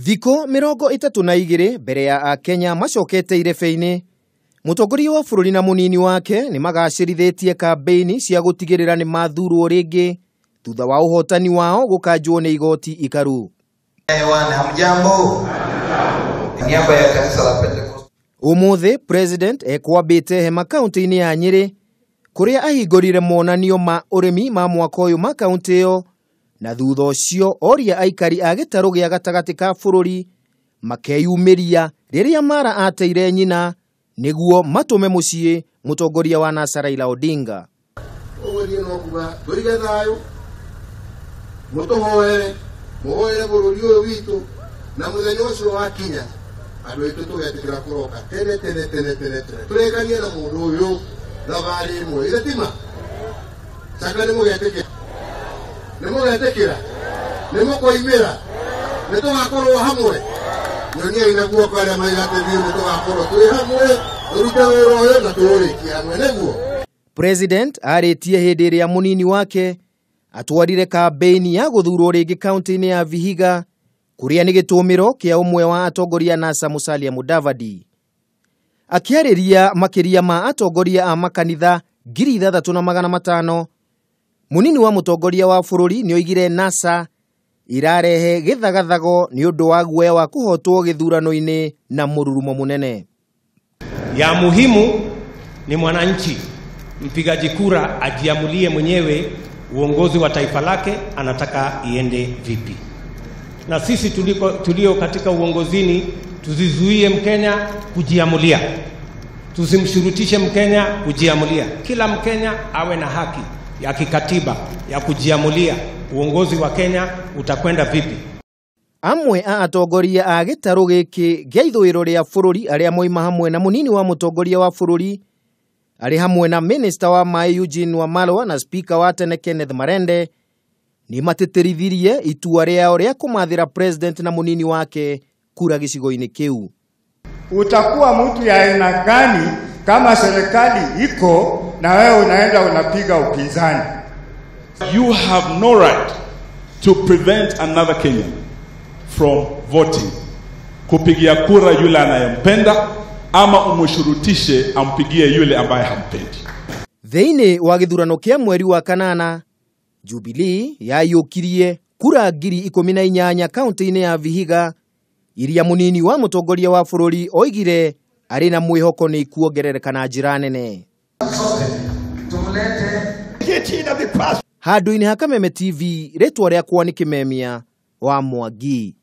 Thiko mirongo itatu na igiri mbere ya Kenya macokete irebe-ini, mutongoria wa bururi na munini wake ni magacirithitie kampeini cia gutigirira ni mathurwo ringi thutha wa uhotani wao gukanjwo ni igoti ikaru. Hamjambo. Niaba ya kanisa la Pentecost. Umuthi president ekwambite hema kaunti-ini ya Nyeri kuria ahingurire monanio ma urimi ma mwaka uyu ma kaunti iyo, na thutha ucio oria aikari a gitaru gia gatagati ka bururi makeyumiria riria mara ateire nyina niguo matume mucii mutongoria wa NASA Raila Odinga. Owerie no kuga turiga thayo mutohoere bururi uyu witu na muthenya ucio wa kinya andu itu tugetikira kuroka tene tureganie na mundu uyu thabari imwe iratima saka ni mugetikira ni mukoimira ni tugakorwo hamwe nyonia inaguo kwaria maigateithie ni tugakorwo turi hamwe turute wira uyu na turikie hamwe niguo. President aritie hindi iria munini wake atwarire kampeini ya guthurwo ringi kaunti-ini ya Vihiga kuria ni gitumiro kia umwe wa atongoria NASA Musalia Mudavadi. Akiariria makiria ma atongoria a makanitha 6,500, munini wa mutongoria wa bururi ni oigire NASA irarehe githagathago ni undu wa guoya wa kuhotwo githurano-ini na mururumo munene. Ya muhimu ni mwananchi mpigaji kura ajiamulie mwenyewe uongozi wa taifa lake anataka iende vipi. Na sisi tulio katika uongozini tuzizuie Mkenya kujiamulia. Tusimshurutishe Mkenya kujiamulia. Kila Mkenya awe na haki ya kikatiba ya kujiamulia uongozi wa Kenya utakwenda vipi. Amwe a atongoria a gitaru giki gia ithuiro ria bururi aria moima hamwe na munini wa mutongoria wa bururi ari hamwe na minister wa mai Eugene Wamalwa na speaker wa tene Kenneth Marende ni matetirithirie itua riao ria kumathira president na munini wake kura gicigo-ini kiu. Utakuwa mtu ya aina gani kama serikali iko na wewe unaenda unapiga upinzani? You have no right to prevent another Kenyan from voting. Kupigia kura yule anayempenda ama umshurutishe ampigie yule ambaye hampendi. Theini wa githurano kia mweri wa kanana, Jubilee yayukirie kura 18,000 kaunti-ini ya Vihiga iria munini wa mutongoria wa bururi oigire ari na mwihoko ni kuongerereka na njira nene. Handu-ini ha Kameme TV, ritwa riakwa ni Kimemia wa Mwangi.